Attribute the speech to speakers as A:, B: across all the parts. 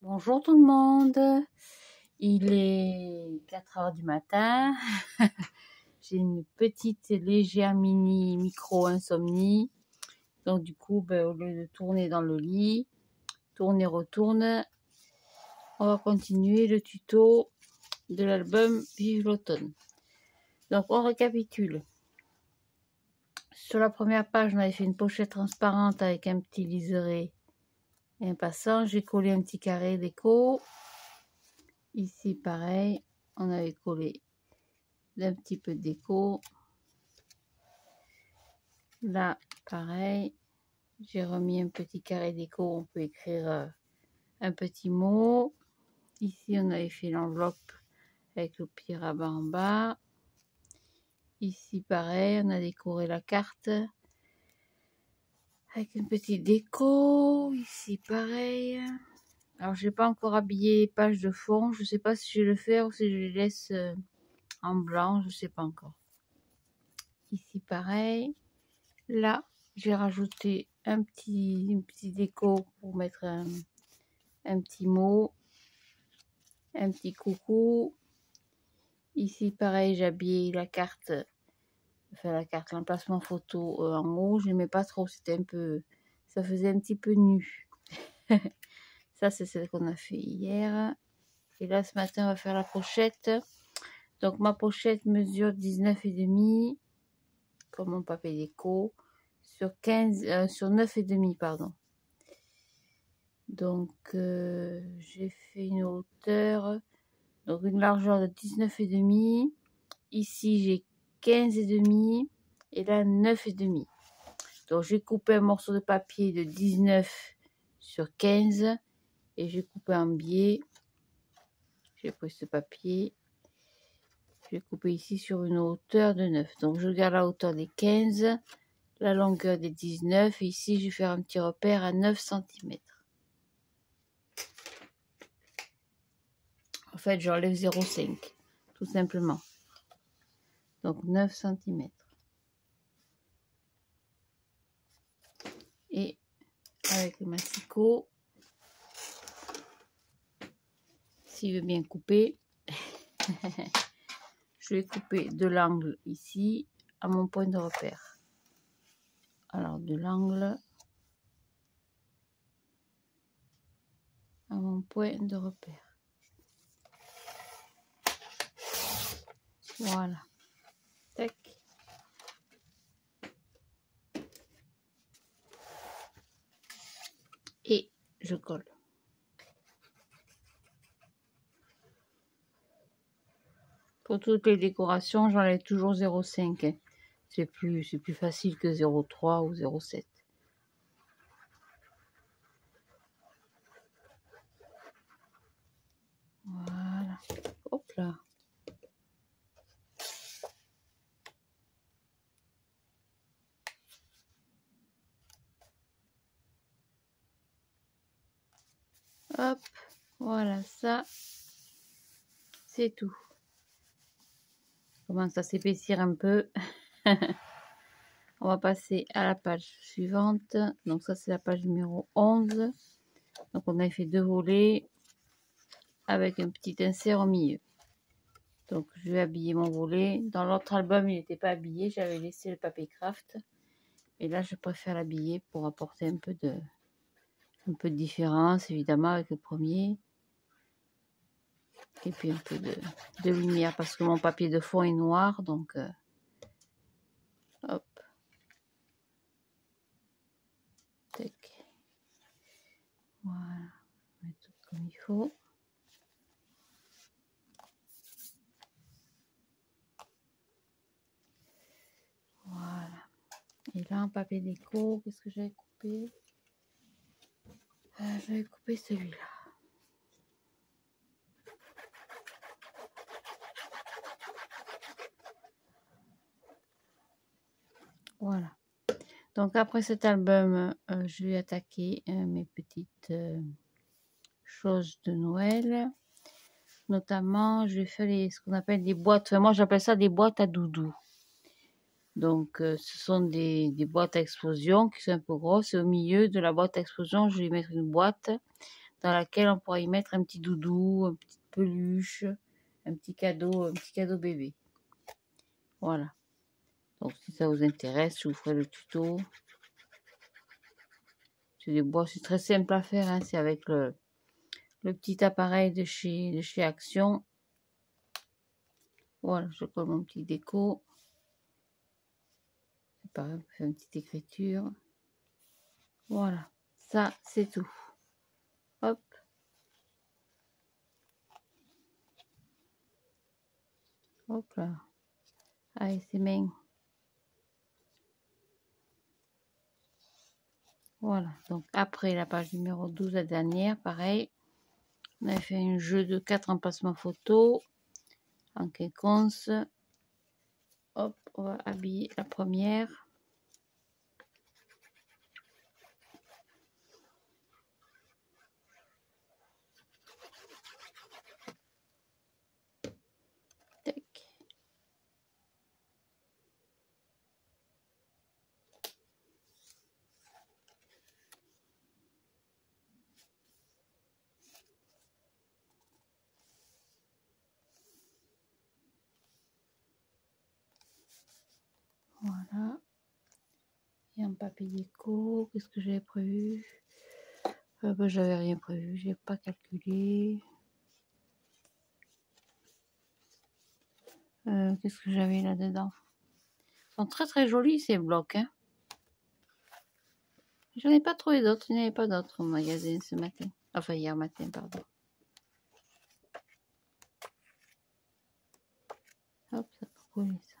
A: Bonjour tout le monde, il est 4 heures du matin, j'ai une petite légère mini micro insomnie, donc du coup au lieu de tourner dans le lit, tourner retourne, on va continuer le tuto de l'album Vive l'automne. Donc on récapitule. Sur la première page on avait fait une pochette transparente avec un petit liseré et un passant, j'ai collé un petit carré déco. Ici, pareil, on avait collé un petit peu de déco. Là, pareil, j'ai remis un petit carré déco. On peut écrire un petit mot. Ici, on avait fait l'enveloppe avec le petit rabat en bas. Ici, pareil, on a décoré la carte avec une petite déco. Ici, pareil. Alors, j'ai pas encore habillé les pages de fond. Je sais pas si je vais le faire ou si je les laisse en blanc. Je sais pas encore. Ici, pareil. Là, j'ai rajouté une petite déco pour mettre un petit mot, un petit coucou. Ici, pareil, j'ai habillé la carte, l'emplacement photo en haut. Je n'aimais pas trop, c'était un peu, ça faisait un petit peu nu. Ça, c'est celle qu'on a fait hier. Et là, ce matin, on va faire la pochette. Donc, ma pochette mesure 19,5 comme mon papier déco sur 9,5 pardon. Donc, j'ai fait une hauteur, donc une largeur de 19,5. Ici, j'ai 15,5 et là 9,5. Donc, j'ai coupé un morceau de papier de 19 sur 15 et j'ai coupé en biais. J'ai pris ce papier. J'ai coupé ici sur une hauteur de 9. Donc, je garde la hauteur des 15, la longueur des 19. Et ici, je vais faire un petit repère à 9 cm. En fait, j'enlève 0,5, tout simplement. Donc 9 cm. Et avec le massicot, s'il veut bien couper, je vais couper de l'angle ici à mon point de repère. Alors de l'angle à mon point de repère. Voilà. Tac. Et je colle. Pour toutes les décorations, j'enlève toujours 0,5. C'est plus facile que 0,3 ou 0,7. Voilà. Hop là. Hop. Voilà, ça, c'est tout. Commence à s'épaissir un peu. On va passer à la page suivante. Donc ça, c'est la page numéro 11. Donc on a fait 2 volets avec un petit insert au milieu. Donc je vais habiller mon volet. Dans l'autre album, il n'était pas habillé. J'avais laissé le papier craft. Et là, je préfère l'habiller pour apporter un peu de différence, évidemment, avec le premier. Et puis un peu de lumière parce que mon papier de fond est noir. Donc, hop. Tac. Voilà. On va mettre tout comme il faut. Voilà. Et là, en papier déco, qu'est-ce que j'avais coupé? J'avais coupé celui-là. Voilà. Donc après cet album, je vais attaquer mes petites choses de Noël. Notamment, je vais faire ce qu'on appelle des boîtes. Enfin, moi, j'appelle ça des boîtes à doudou. Donc, ce sont des boîtes à explosion qui sont un peu grosses. Et au milieu de la boîte à explosion, je vais mettre une boîte dans laquelle on pourra y mettre un petit doudou, une petite peluche, un petit cadeau bébé. Voilà. Donc si ça vous intéresse, je vous ferai le tuto. C'est très simple à faire, hein. C'est avec le petit appareil de chez Action. Voilà, je colle mon petit déco. C'est pareil, on fait une petite écriture. Voilà, ça c'est tout. Hop. Hop là. Allez, c'est main. Voilà, donc après la page numéro 12, la dernière, pareil. On avait fait un jeu de 4 emplacements photos en quinconce. Hop, on va habiller la première. Tac. Voilà. Et en papier déco, qu'est-ce que j'avais prévu? Ben, j'avais rien prévu, j'ai pas calculé. Qu'est-ce que j'avais là-dedans? Ils sont très très jolis ces blocs, hein. J'en ai pas trouvé d'autres, il n'y avait pas d'autres au magasin ce matin. Enfin hier matin, pardon. Hop, ça peut coller ça.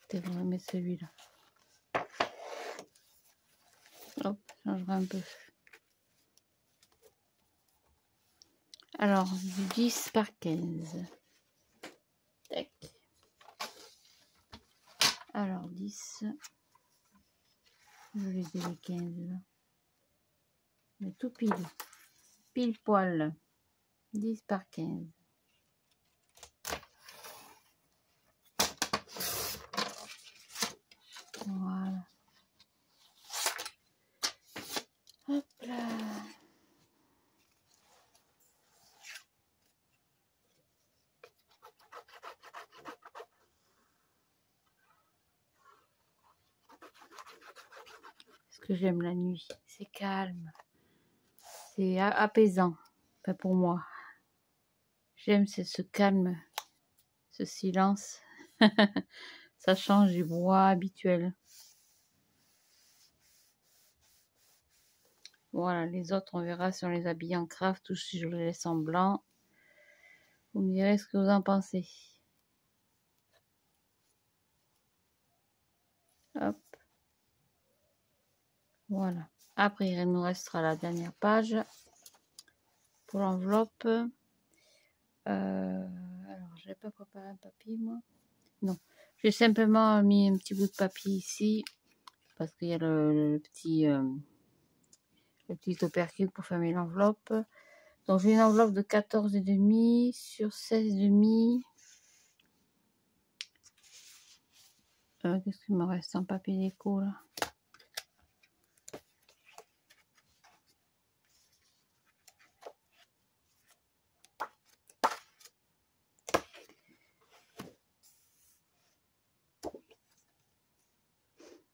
A: Peut-être on va mettre celui-là. Hop, changera un peu. Alors, du 10 par 15. Tac. Alors, 10. Je les ai les 15 là. Mais tout pile. Pile poil. 10 par 15. Voilà. Hop là. Ce que j'aime la nuit, c'est calme. C'est apaisant. Enfin, pour moi. J'aime ce calme, ce silence. Ça change du bois habituel. Voilà, les autres, on verra si on les habille en craft ou si je les laisse en blanc. Vous me direz ce que vous en pensez. Hop. Voilà. Après, il nous restera la dernière page pour l'enveloppe. Alors, je n'ai pas préparé un papier, moi. Non. J'ai simplement mis un petit bout de papier ici parce qu'il y a le petit opercule pour fermer l'enveloppe. Donc, j'ai une enveloppe de 14,5 sur 16,5. Qu'est-ce qu'il me reste en papier déco, là?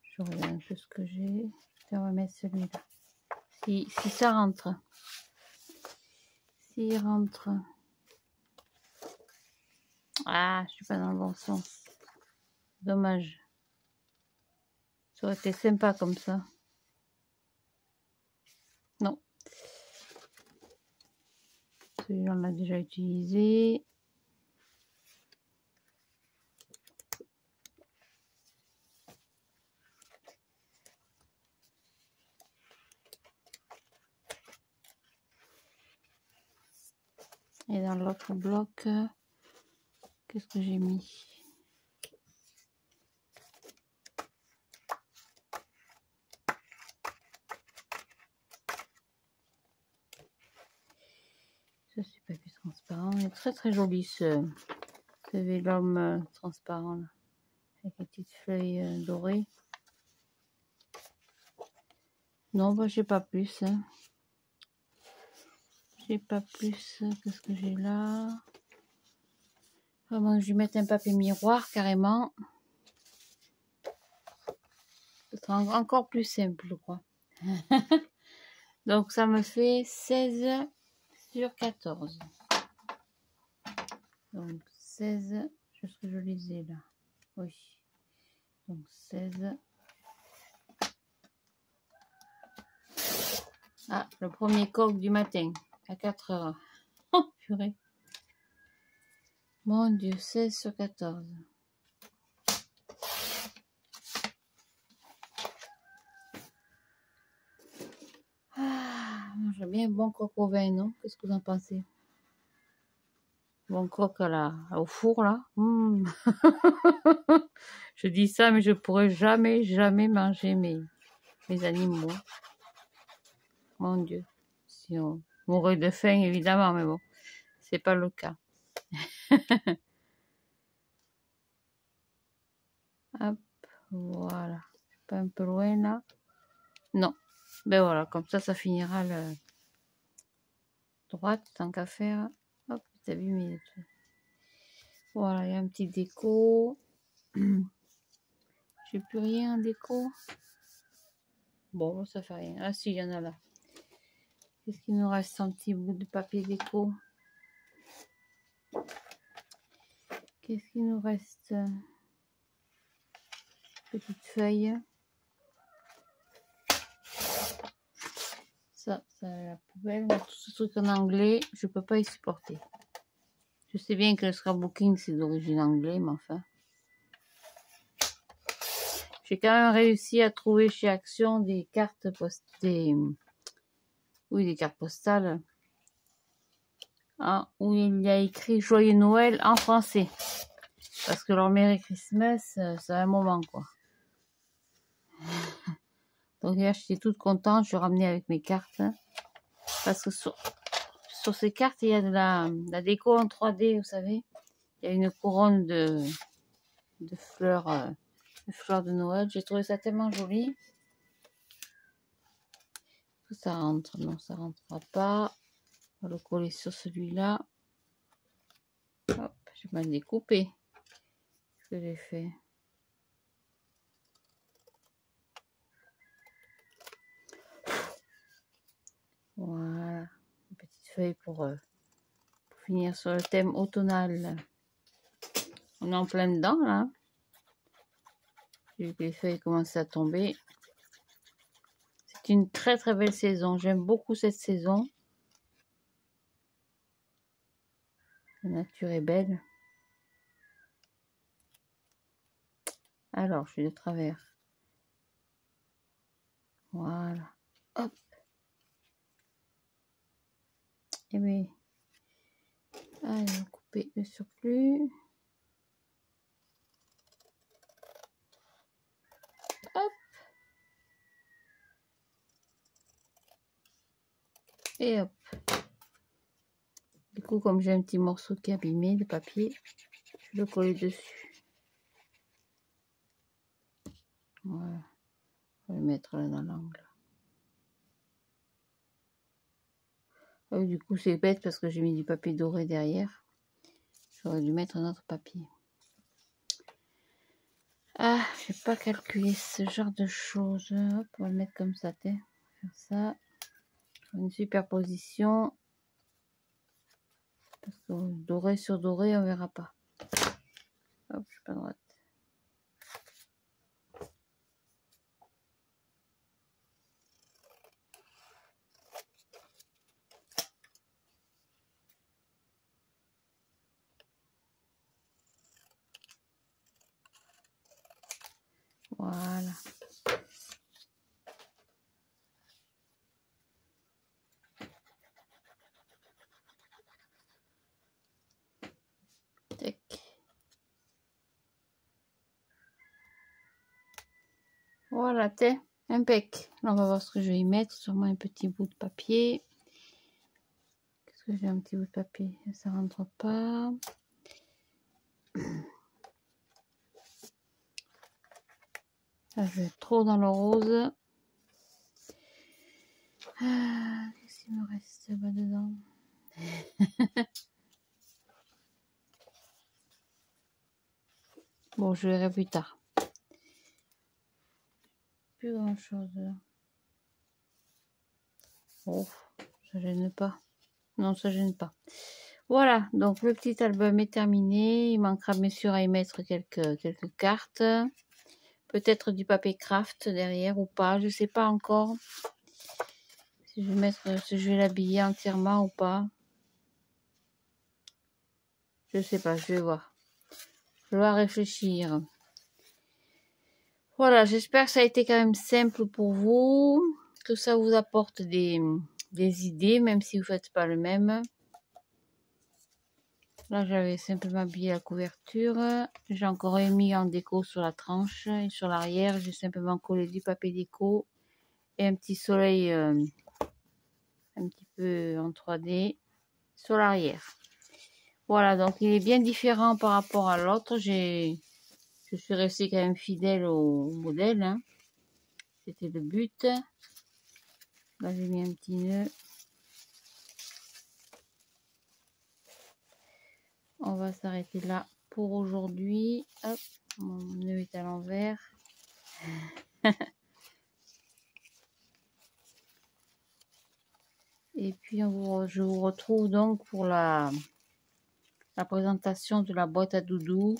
A: Je regarde un peu ce que j'ai. On va mettre celui-là. Si ça rentre. S'il rentre. Ah, je suis pas dans le bon sens. Dommage. Ça aurait été sympa comme ça. Non. Celui-là, on l'a déjà utilisé. Et dans l'autre bloc, qu'est-ce que j'ai mis? Ça, c'est papier transparent. Il est très très joli ce Ce vélum transparent là, avec les petites feuilles dorées. Non, bah j'ai pas plus. Hein. J'ai pas plus. Qu'est-ce que j'ai là? Vraiment, je vais mettre un papier miroir carrément. Ce sera encore plus simple, je crois. Donc ça me fait 16 sur 14. Donc 16, je sais que je lisais là. Oui. Donc 16. Ah, le premier coq du matin, à 4 heures. Oh, purée. Mon Dieu, 16 sur 14. Ah, j'aime bien un bon coq au vin, non? Qu'est-ce que vous en pensez? Bon coq au four, là. Mmh. Je dis ça, mais je pourrais jamais manger mes animaux. Mon Dieu. Si on mourrait de faim, évidemment, mais bon, c'est pas le cas. Hop, voilà. Pas un peu loin, là? Non. Ben voilà, comme ça finira le droite, tant qu'à faire. Hop, t'as vu mes... Voilà, il y a un petit déco. J'ai plus rien en déco. Bon, ça fait rien. Ah si, il y en a là. Qu'est-ce qu'il nous reste? Un petit bout de papier déco. Qu'est-ce qu'il nous reste? Petite feuille. Ça la poubelle. Tout ce truc en anglais, je peux pas y supporter. Je sais bien que le scrapbooking c'est d'origine anglaise, mais enfin. J'ai quand même réussi à trouver chez Action des cartes postales. Oui, des cartes postales. Hein, où il y a écrit Joyeux Noël en français. Parce que leur Merry Christmas, c'est un moment, quoi. Donc là, j'étais toute contente. Je ramenais avec mes cartes. Parce que sur ces cartes, il y a de la déco en 3D, vous savez. Il y a une couronne de fleurs, de Noël. J'ai trouvé ça tellement joli. Ça rentre. Non, ça rentrera pas. On va le coller sur celui-là. Hop, j'ai mal découpé. Ce que j'ai fait. Voilà. Une petite feuille pour finir sur le thème automnal. On est en plein dedans, là. J'ai vu que les feuilles commencent à tomber. C'est une très très belle saison. J'aime beaucoup cette saison. La nature est belle. Alors, je suis de travers. Voilà. Hop. Et bien, allez, on va couper le surplus. Hop. Et hop. Du coup, comme j'ai un petit morceau qui est abîmé, le papier, je vais le coller dessus. Voilà. Je vais le mettre là dans l'angle. Du coup, c'est bête parce que j'ai mis du papier doré derrière. J'aurais dû mettre un autre papier. Ah, je n'ai pas calculé ce genre de choses. Hop, on va le mettre comme ça. Faire ça. Une superposition. Parce que doré sur doré, on verra pas. Hop, je suis pas droite. Voilà. Tac. Voilà, t'es impec. Là, on va voir ce que je vais y mettre. Sûrement un petit bout de papier. Qu'est-ce que j'ai, un petit bout de papier? Ça rentre pas. Là, je vais trop dans le rose. Qu'est-ce qu'il me reste là-dedans? Bon, je verrai plus tard. Plus grand chose là. Oh, ça gêne pas. Non, ça gêne pas. Voilà, donc le petit album est terminé. Il manquera bien sûr à y mettre quelques cartes. Peut-être du papier craft derrière ou pas. Je sais pas encore. Si je vais l'habiller entièrement ou pas. Je sais pas, je vais voir. Je dois réfléchir. Voilà, j'espère que ça a été quand même simple pour vous. Que ça vous apporte des idées, même si vous ne faites pas le même. Là, j'avais simplement habillé la couverture. J'ai encore mis en déco sur la tranche et sur l'arrière. J'ai simplement collé du papier déco et un petit soleil un petit peu en 3D sur l'arrière. Voilà, donc il est bien différent par rapport à l'autre. Je suis restée quand même fidèle au modèle. Hein. C'était le but. Là, j'ai mis un petit nœud. On va s'arrêter là pour aujourd'hui. Hop, mon nœud est à l'envers. Et puis je vous retrouve donc pour la présentation de la boîte à doudou.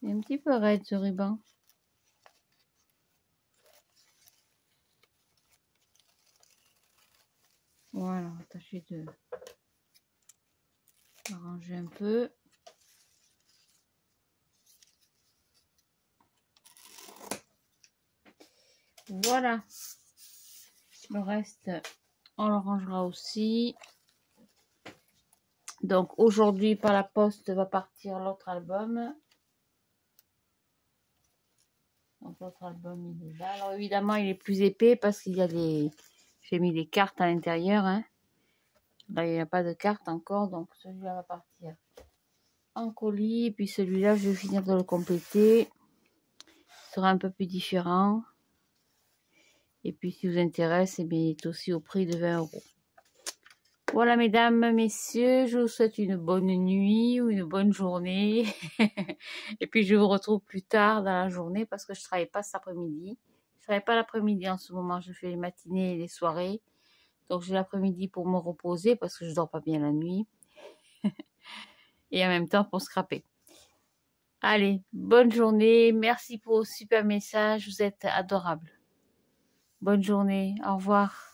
A: Il est un petit peu raide ce ruban. Voilà, tâcher de arranger un peu. Voilà. Le reste, on le rangera aussi. Donc aujourd'hui, par la poste, va partir l'autre album. Donc l'autre album, il est là. Alors évidemment, il est plus épais parce qu'il y a les... J'ai mis les cartes à l'intérieur. Hein. Là, il n'y a pas de carte encore, donc celui-là va partir en colis. Et puis celui-là, je vais finir de le compléter. Il sera un peu plus différent. Et puis, si vous intéresse, eh bien, il est aussi au prix de 20 €. Voilà, mesdames, messieurs, je vous souhaite une bonne nuit ou une bonne journée. Et puis, je vous retrouve plus tard dans la journée parce que je ne travaille pas cet après-midi. Je ne travaille pas l'après-midi en ce moment. Je fais les matinées et les soirées. Donc, j'ai l'après-midi pour me reposer parce que je ne dors pas bien la nuit. Et en même temps, pour scraper. Allez, bonne journée. Merci pour vos super messages. Vous êtes adorables. Bonne journée. Au revoir.